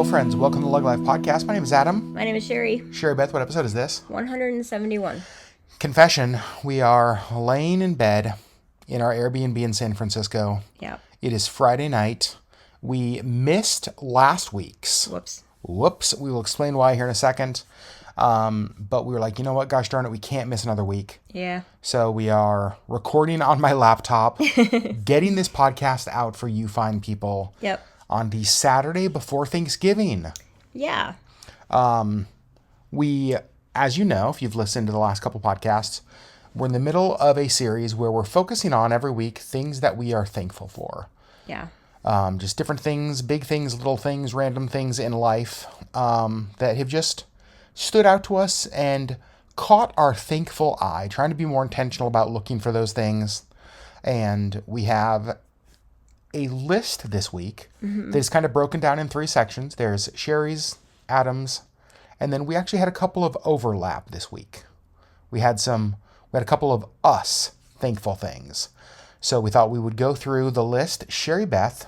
Hello, friends. Welcome to the LeggLife Podcast. My name is Adam. My name is Sherry. Sherry Beth, what episode is this? 171. Confession. We are laying in bed in our Airbnb in San Francisco. Yeah. It is Friday night. We missed last week's. Whoops. We will explain why here in a second. But we were like, you know what? Gosh darn it. We can't miss another week. Yeah. So we are recording on my laptop, getting this podcast out for you fine people. Yep. On the Saturday before Thanksgiving. Yeah. We, as you know, if you've listened to the last couple podcasts, we're in the middle of a series where we're focusing on every week things that we are thankful for. Yeah. Just different things, big things, little things, random things in life that have just stood out to us and caught our thankful eye, trying to be more intentional about looking for those things. And we have a list this week that is kind of broken down in three sections. There's Sherry's, Adam's, and then we actually had a couple of overlap this week. We had a couple of us thankful things. So we thought we would go through the list. Sherry Beth,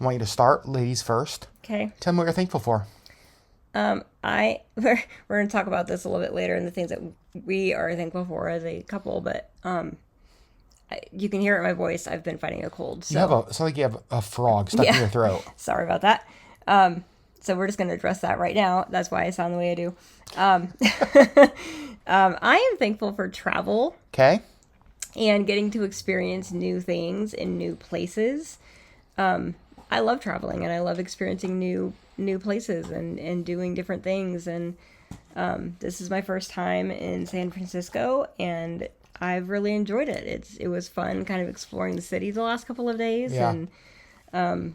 I want you to start, ladies first. Okay. Tell me what you're thankful for. We're going to talk about this a little bit later in the things that we are thankful for as a couple, but you can hear it in my voice. I've been fighting a cold. So. It's like you have a frog stuck in your throat. Sorry about that. So we're just going to address that right now. That's why I sound the way I do. I am thankful for travel. Okay. And getting to experience new things in new places. I love traveling and I love experiencing new places and doing different things. And this is my first time in San Francisco, and I've really enjoyed it. It was fun kind of exploring the city the last couple of days. Yeah. And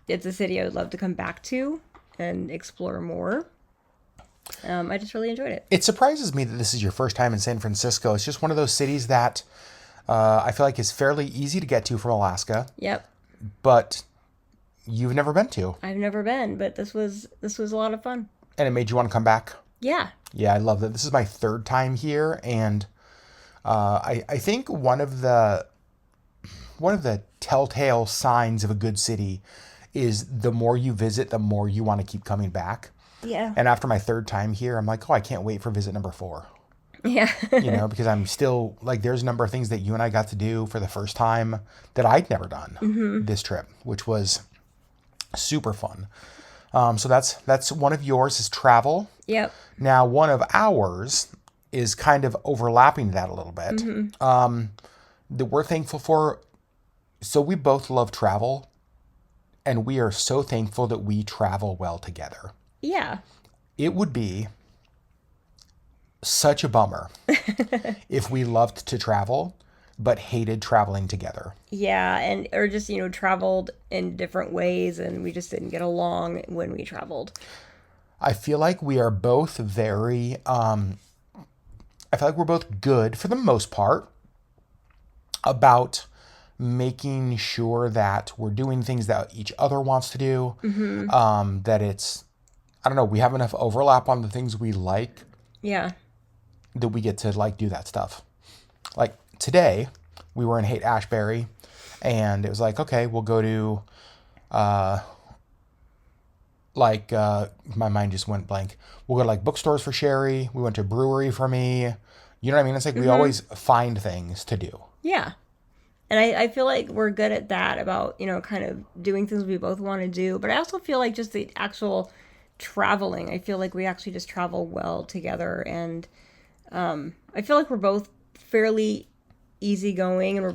it's a city I would love to come back to and explore more. I just really enjoyed it. It surprises me that this is your first time in San Francisco. It's just one of those cities that I feel like is fairly easy to get to from Alaska. Yep. But you've never been to. I've never been, but this was a lot of fun. And it made you want to come back? Yeah. Yeah, I love that. This is my third time here, and I think one of the telltale signs of a good city is the more you visit, the more you want to keep coming back. Yeah. And after my third time here, I'm like, I can't wait for visit number 4. Yeah. Because I'm still like, there's a number of things that you and I got to do for the first time that I'd never done this trip, which was super fun. So that's one of yours is travel. Yep. Now, one of ours is kind of overlapping that a little bit. That we're thankful for. So we both love travel, and we are so thankful that we travel well together. Yeah. It would be such a bummer if we loved to travel but hated traveling together. Yeah, or just, traveled in different ways and we just didn't get along when we traveled. I feel like we are both very, I feel like we're both good for the most part about making sure that we're doing things that each other wants to do. That it's, I don't know, we have enough overlap on the things we like. Yeah. That we get to do that stuff. Like today, we were in Haight-Ashbury, and it was like, okay, we'll go to, my mind just went blank. We'll go to bookstores for Sherry. We went to a brewery for me. You know what I mean? It's like we always find things to do. Yeah. And I feel like we're good at that about, kind of doing things we both want to do. But I also feel like just the actual traveling, I feel like we actually just travel well together. And I feel like we're both fairly easygoing, and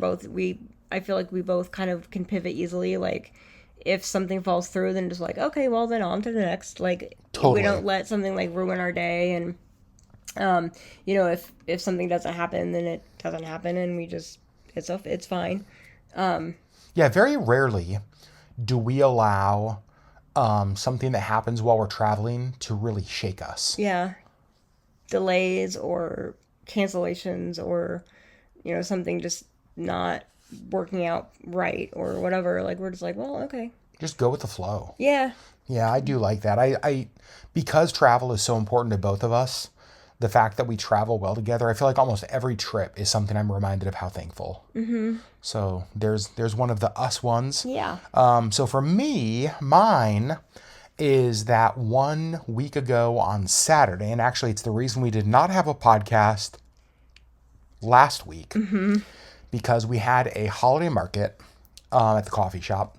I feel like we both kind of can pivot easily. Like if something falls through, then just okay, well then on to the next. Totally. We don't let something ruin our day. And if something doesn't happen, then it doesn't happen, and we just it's fine. Yeah, very rarely do we allow something that happens while we're traveling to really shake us. Yeah. Delays or cancellations or, something just not working out right or whatever. We're just well, okay. Just go with the flow. Yeah. Yeah, I do like that. I because travel is so important to both of us, the fact that we travel well together, I feel like almost every trip is something I'm reminded of how thankful. So there's one of the us ones. Yeah. So for me, mine is that 1 week ago on Saturday, and actually it's the reason we did not have a podcast last week, because we had a holiday market at the coffee shop.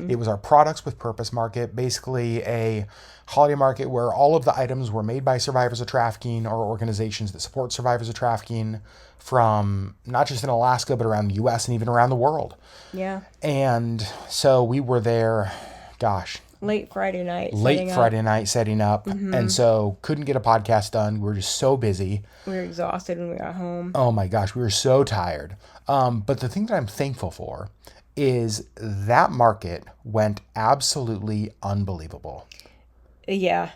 It was our Products with Purpose market, basically a holiday market where all of the items were made by survivors of trafficking or organizations that support survivors of trafficking from not just in Alaska, but around the U.S. and even around the world. Yeah. And so we were there, gosh, late Friday night setting up. And so couldn't get a podcast done. We were just so busy. We were exhausted when we got home. Oh my gosh, we were so tired. But the thing that I'm thankful for is that market went absolutely unbelievable. Yeah.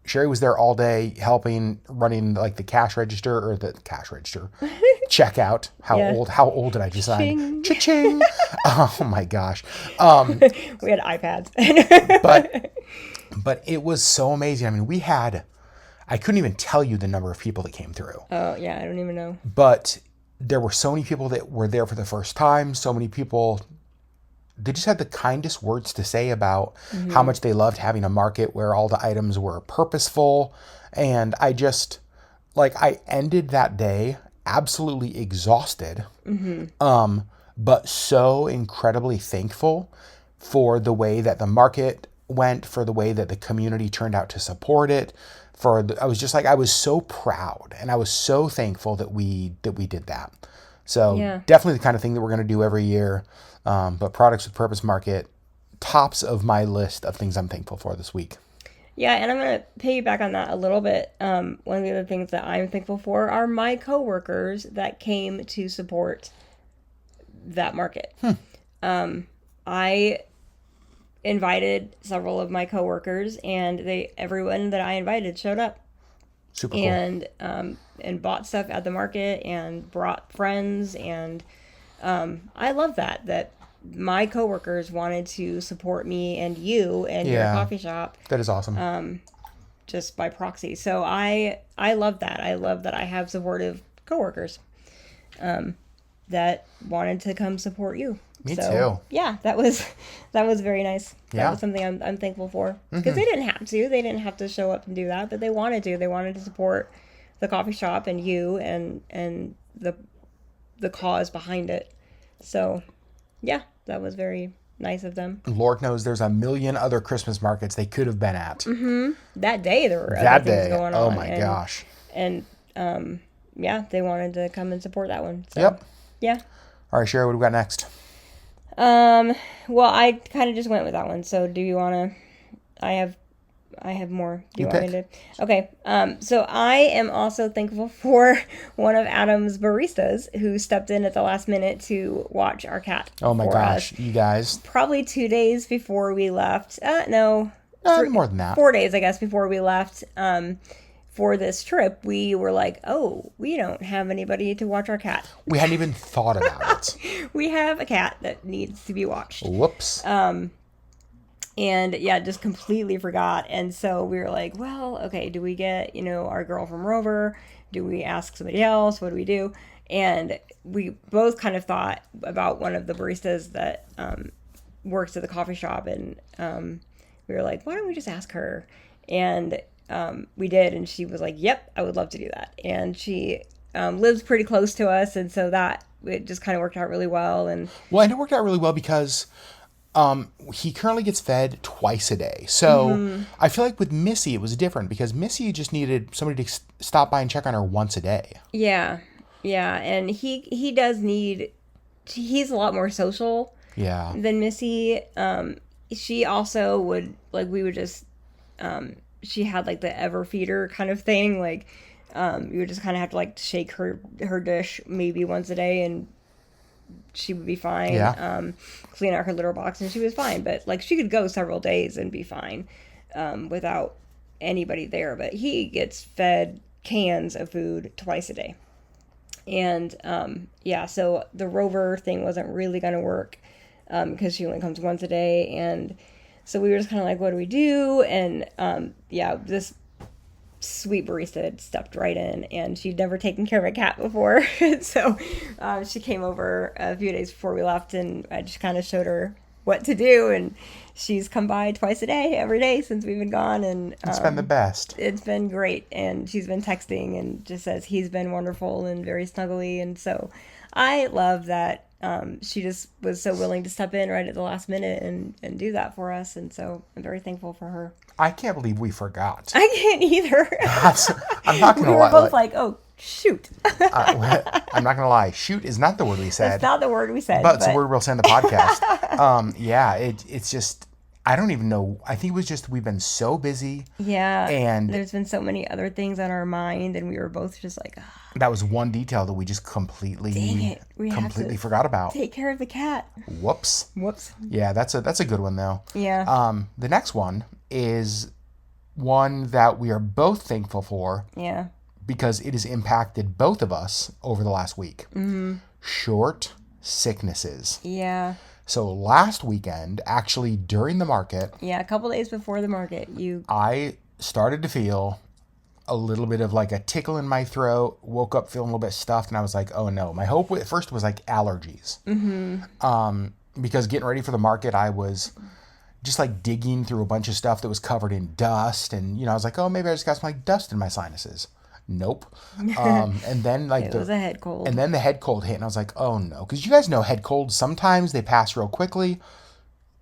Sherry was there all day helping running like the cash register checkout. How old did I just sign? Cha-ching. Oh my gosh. We had iPads. but it was so amazing. I mean, I couldn't even tell you the number of people that came through. Oh yeah, I don't even know. But there were so many people that were there for the first time. So many people, they just had the kindest words to say about how much they loved having a market where all the items were purposeful. And I ended that day absolutely exhausted, but so incredibly thankful for the way that the market went, for the way that the community turned out to support it. I was so proud and I was so thankful that we did that. So definitely the kind of thing that we're going to do every year. But Products with Purpose Market, tops of my list of things I'm thankful for this week. Yeah, and I'm going to piggyback on that a little bit. One of the other things that I'm thankful for are my coworkers that came to support that market. I invited several of my coworkers, and everyone that I invited showed up. Super cool. And bought stuff at the market and brought friends, and I love that my coworkers wanted to support me and you and your coffee shop. That is awesome. Just by proxy. So I love that. I love that I have supportive coworkers that wanted to come support you. Me too. Yeah, that was very nice. That was something I'm thankful for, because they didn't have to. They didn't have to show up and do that, but they wanted to. They wanted to support the coffee shop and you and the cause behind it. So, yeah, that was very nice of them. Lord knows there's a million other Christmas markets they could have been at. That day there were other things going on. Oh my gosh. And they wanted to come and support that one. So, yep. Yeah. All right, Sherry, what do we got next? Well, I kind of just went with that one. So do you want to, I have more. Do you want me to? Okay. So I am also thankful for one of Adam's baristas who stepped in at the last minute to watch our cat. Oh my gosh, you guys. Probably 2 days before we left. No, more than that. 4 days, I guess, before we left. For this trip, we were like, oh, we don't have anybody to watch our cat. We hadn't even thought about it. We have a cat that needs to be watched. Whoops. And yeah, just completely forgot. And so we were like, well, okay, do we get, our girl from Rover? Do we ask somebody else? What do we do? And we both kind of thought about one of the baristas that works at the coffee shop. And we were like, why don't we just ask her? And we did, and she was like, yep, I would love to do that. And she lives pretty close to us, and so it just kind of worked out really well. And it worked out really well because he currently gets fed twice a day. So I feel like with Missy it was different, because Missy just needed somebody to stop by and check on her once a day. Yeah, and he does need. He's a lot more social. Yeah. Than Missy. She also would we would just. She had like the ever feeder kind of thing. Like, you would just kind of have to shake her dish maybe once a day, and she would be fine. Yeah. Clean out her litter box, and she was fine. But she could go several days and be fine, without anybody there. But he gets fed cans of food twice a day. And, so the Rover thing wasn't really going to work, because she only comes once a day. And so we were just kind of like, what do we do? And, this sweet barista had stepped right in, and she'd never taken care of a cat before. So she came over a few days before we left, and I just kind of showed her what to do. And she's come by twice a day, every day since we've been gone. And It's been the best. It's been great. And she's been texting and just says he's been wonderful and very snuggly. And so I love that she just was so willing to step in right at the last minute and do that for us. And so I'm very thankful for her. I can't believe we forgot. I can't either. I'm not going to We lie. were both like, oh, shoot. I'm not going to lie. Shoot is not the word we said. That's not the word we said. But it's the word we'll say in the podcast. It's just, I don't even know. I think it was just, we've been so busy. Yeah. And there's been so many other things on our mind. And we were both just like, that was one detail that we just completely forgot about. Take care of the cat. Whoops. Yeah, that's a good one though. Yeah. The next one is one that we are both thankful for. Yeah. Because it has impacted both of us over the last week. Mm-hmm. Short sicknesses. Yeah. So last weekend, actually during the market. Yeah, a couple days before the market, I started to feel a little bit of like a tickle in my throat, woke up feeling a little bit stuffed, and I was like, oh no. My hope at first was like allergies. Mm-hmm. Because getting ready for the market, I was just like digging through a bunch of stuff that was covered in dust. And, I was like, oh, maybe I just got some like dust in my sinuses. Nope. And then like it was a head cold. And then the head cold hit, and I was like, oh no. Because you guys know head colds, sometimes they pass real quickly.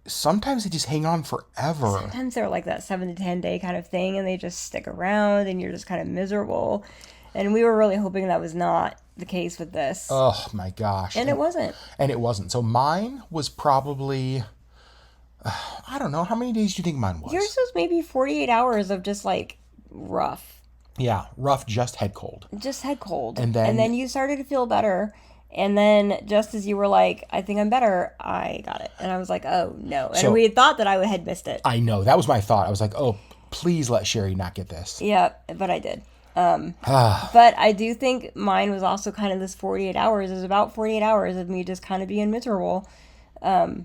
Sometimes they just hang on forever. Sometimes they're like that 7 to 10 day kind of thing, and they just stick around, and you're just kind of miserable. And we were really hoping that was not the case with this. Oh my gosh. And it wasn't. And it wasn't. So mine was probably, I don't know, how many days do you think mine was? Yours was maybe 48 hours of just like rough. Yeah, rough, just head cold. Just head cold. And then you started to feel better. And then just as you were like, I think I'm better, I got it. And I was like, oh, no. And we had thought that I had missed it. I know. That was my thought. I was like, oh, please let Sherry not get this. Yeah, but I did. But I do think mine was also kind of this 48 hours. It was about 48 hours of me just kind of being miserable. Because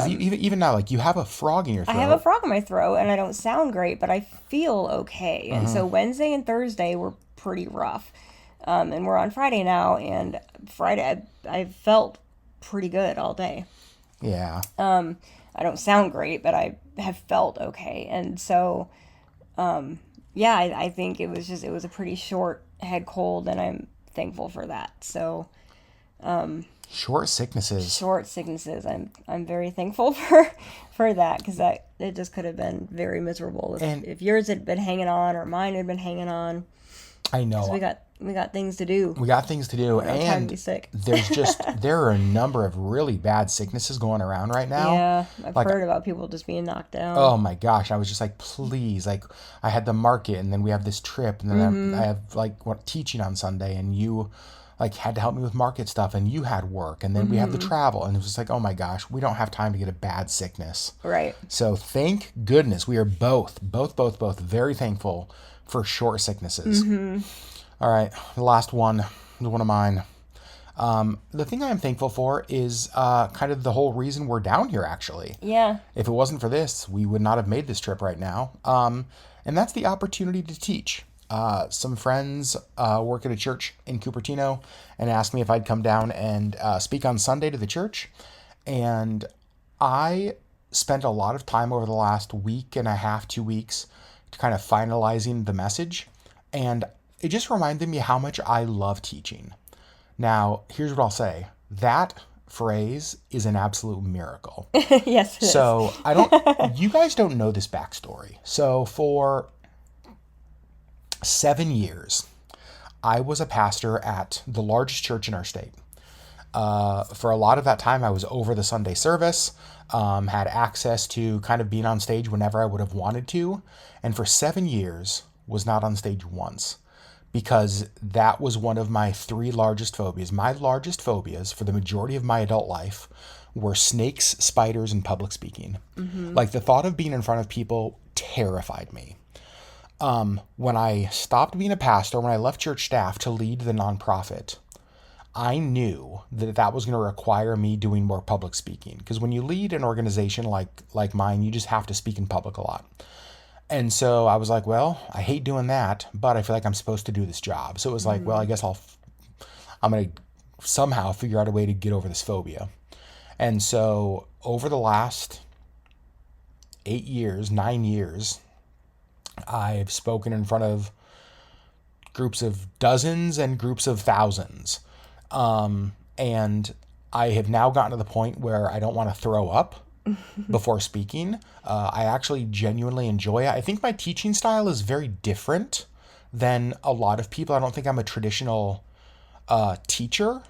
even now, like, you have a frog in your throat. I have a frog in my throat, and I don't sound great, but I feel okay. And so Wednesday and Thursday were pretty rough. And we're on Friday now, and Friday I felt pretty good all day. Yeah. I don't sound great, but I have felt okay. And so, I think it was a pretty short head cold, and I'm thankful for that. So, short sicknesses. I'm very thankful for that, because it just could have been very miserable if yours had been hanging on or mine had been hanging on. I know. We got things to do. And time to be sick. there are a number of really bad sicknesses going around right now. Yeah, I've heard about people just being knocked down. Oh my gosh, I was just like, please, like, I had the market, and then we have this trip, and then I have like teaching on Sunday, and you like had to help me with market stuff, and you had work, and then we have the travel, and it was just like, oh my gosh, we don't have time to get a bad sickness. Right. So thank goodness we are both very thankful for short sicknesses. All right, the last one is one of mine. The thing I am thankful for is kind of the whole reason we're down here, actually. Yeah. If it wasn't for this, we would not have made this trip right now. And that's the opportunity to teach. Some friends work at a church in Cupertino and asked me if I'd come down and speak on Sunday to the church. And I spent a lot of time over the last week and a half, 2 weeks, to kind of finalizing the message. And it just reminded me how much I love teaching. Now, here's what I'll say. That phrase is an absolute miracle. Yes, it is. You guys don't know this backstory. So for 7 years, I was a pastor at the largest church in our state. For a lot of that time, I was over the Sunday service, had access to kind of being on stage whenever I would have wanted to. And for 7 years, was not on stage once. Because that was one of my 3 largest phobias. My largest phobias for the majority of my adult life were snakes, spiders, and public speaking. Like, the thought of being in front of people terrified me. When I stopped being a pastor, when I left church staff to lead the nonprofit, I knew that was going to require me doing more public speaking. Because when you lead an organization like mine, you just have to speak in public a lot. And so I was like, well, I hate doing that, but I feel like I'm supposed to do this job. So it was like, well, I guess I'm going to somehow figure out a way to get over this phobia. And so over the last 9 years, I've spoken in front of groups of dozens and groups of thousands. And I have now gotten to the point where I don't want to throw up before speaking. I actually genuinely enjoy it. I think my teaching style is very different than a lot of people. I don't think I'm a traditional teacher.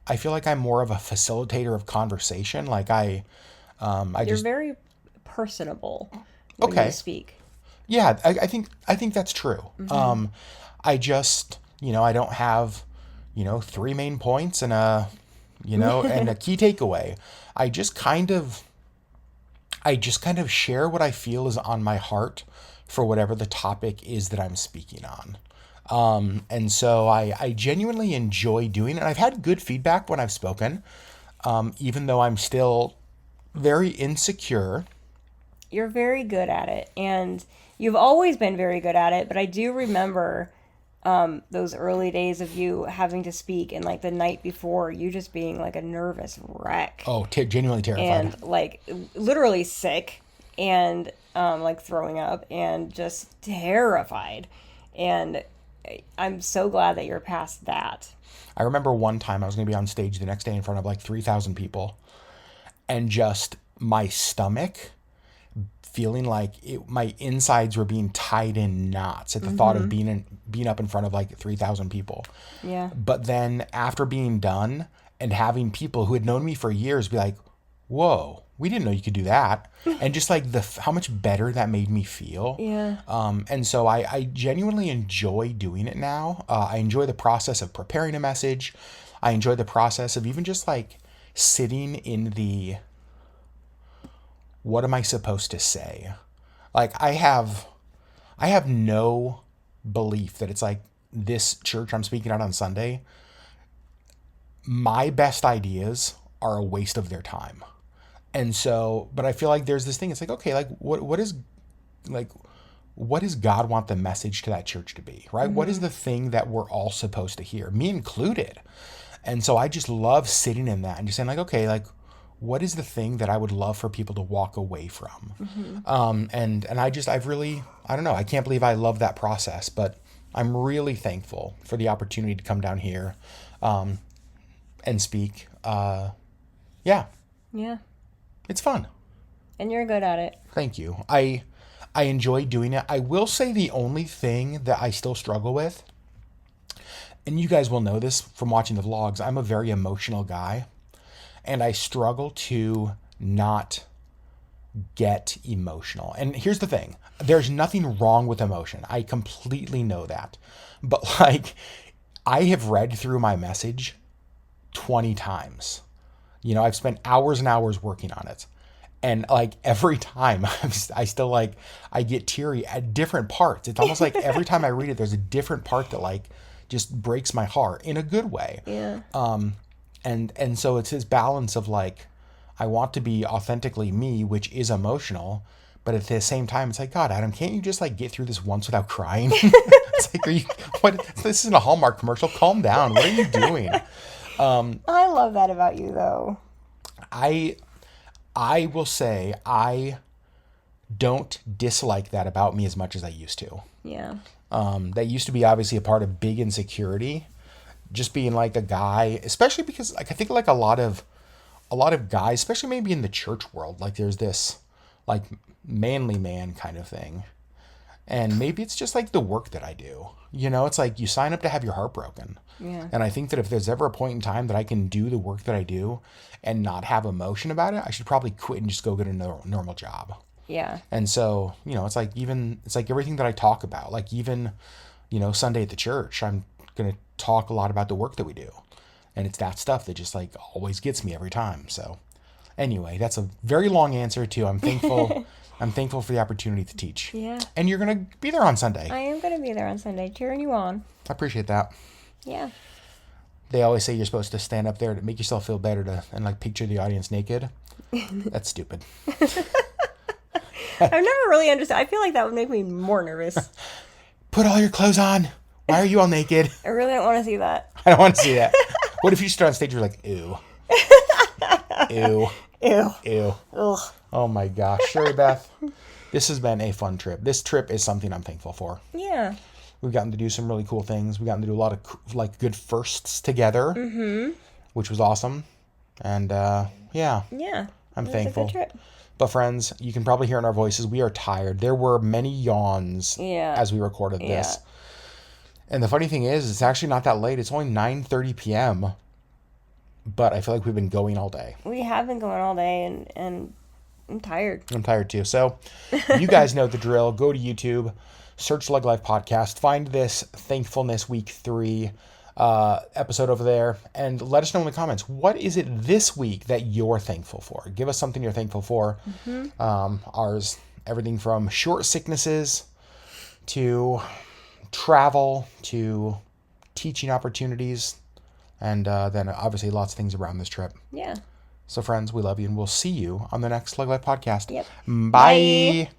I feel like I'm more of a facilitator of conversation. Like You're very personable when Okay. you speak. Yeah, I think that's true. I just, I don't have, 3 main points and and a key takeaway. I just kind of I share what I feel is on my heart for whatever the topic is that I'm speaking on. And so I genuinely enjoy doing it. And I've had good feedback when I've spoken, even though I'm still very insecure. You're very good at it, and you've always been very good at it, but I do remember those early days of you having to speak, and like the night before, you just being like a nervous wreck. Oh, genuinely terrified. And like literally sick, and like throwing up, and just terrified. And I'm so glad that you're past that. I remember one time I was going to be on stage the next day in front of like 3,000 people, and just my stomach feeling like my insides were being tied in knots at the thought of being up in front of like 3,000 people. Yeah. But then after being done and having people who had known me for years be like, whoa, we didn't know you could do that. And just like how much better that made me feel. Yeah. And so I genuinely enjoy doing it now. I enjoy the process of preparing a message. I enjoy the process of even just like sitting in the, what am I supposed to say? Like I have no belief that it's like this church I'm speaking at on Sunday, my best ideas are a waste of their time. And so, but I feel like there's this thing, it's like, okay, like what does God want the message to that church to be, right? What is the thing that we're all supposed to hear, me included? And so I just love sitting in that and just saying like, okay, like what is the thing that I would love for people to walk away from? And I've really, I don't know, I can't believe I love that process, but I'm really thankful for the opportunity to come down here and speak. Yeah. Yeah. It's fun. And you're good at it. Thank you. I enjoy doing it. I will say the only thing that I still struggle with, and you guys will know this from watching the vlogs, I'm a very emotional guy. And I struggle to not get emotional. And here's the thing. There's nothing wrong with emotion. I completely know that. But like, I have read through my message 20 times. I've spent hours and hours working on it. And like every time I still like, I get teary at different parts. It's almost like every time I read it, there's a different part that like just breaks my heart in a good way. Yeah. And so it's his balance of like, I want to be authentically me, which is emotional, but at the same time, it's like, God, Adam, can't you just like get through this once without crying? It's like, what? This isn't a Hallmark commercial. Calm down. What are you doing? I love that about you, though. I will say I don't dislike that about me as much as I used to. Yeah. That used to be obviously a part of big insecurity. Just being like a guy, especially because like I think like a lot of guys, especially maybe in the church world, like there's this like manly man kind of thing. And maybe it's just like the work that I do. It's like you sign up to have your heart broken. Yeah. And I think that if there's ever a point in time that I can do the work that I do and not have emotion about it, I should probably quit and just go get a normal job. Yeah. And so, it's like everything that I talk about, like even, Sunday at the church, I'm going to talk a lot about the work that we do. And it's that stuff that just like always gets me every time. So anyway, that's a very long answer to I'm thankful. I'm thankful for the opportunity to teach. Yeah. And you're going to be there on Sunday. I am going to be there on Sunday, cheering you on. I appreciate that. Yeah. They always say you're supposed to stand up there to make yourself feel better and like picture the audience naked. That's stupid. I've never really understood. I feel like that would make me more nervous. Put all your clothes on. Why are you all naked? I really don't want to see that. I don't want to see that. What if you stood on stage and you're like, ew? Ew. Ew. Ew. Ugh. Oh my gosh. Sherry Beth, this has been a fun trip. This trip is something I'm thankful for. Yeah. We've gotten to do some really cool things. We've gotten to do a lot of like good firsts together, which was awesome. And yeah, I'm thankful. It was a good trip. But friends, you can probably hear in our voices, we are tired. There were many yawns as we recorded this. And the funny thing is, it's actually not that late. It's only 9:30 p.m. But I feel like we've been going all day. We have been going all day, and I'm tired. I'm tired too. So you guys know the drill. Go to YouTube, search LeggLife Podcast, find this Thankfulness Week 3 episode over there, and let us know in the comments, what is it this week that you're thankful for? Give us something you're thankful for. Ours, everything from short sicknesses to travel to teaching opportunities, and then obviously lots of things around this trip. Yeah. So friends, we love you, and we'll see you on the next LeggLife Podcast. Yep. Bye.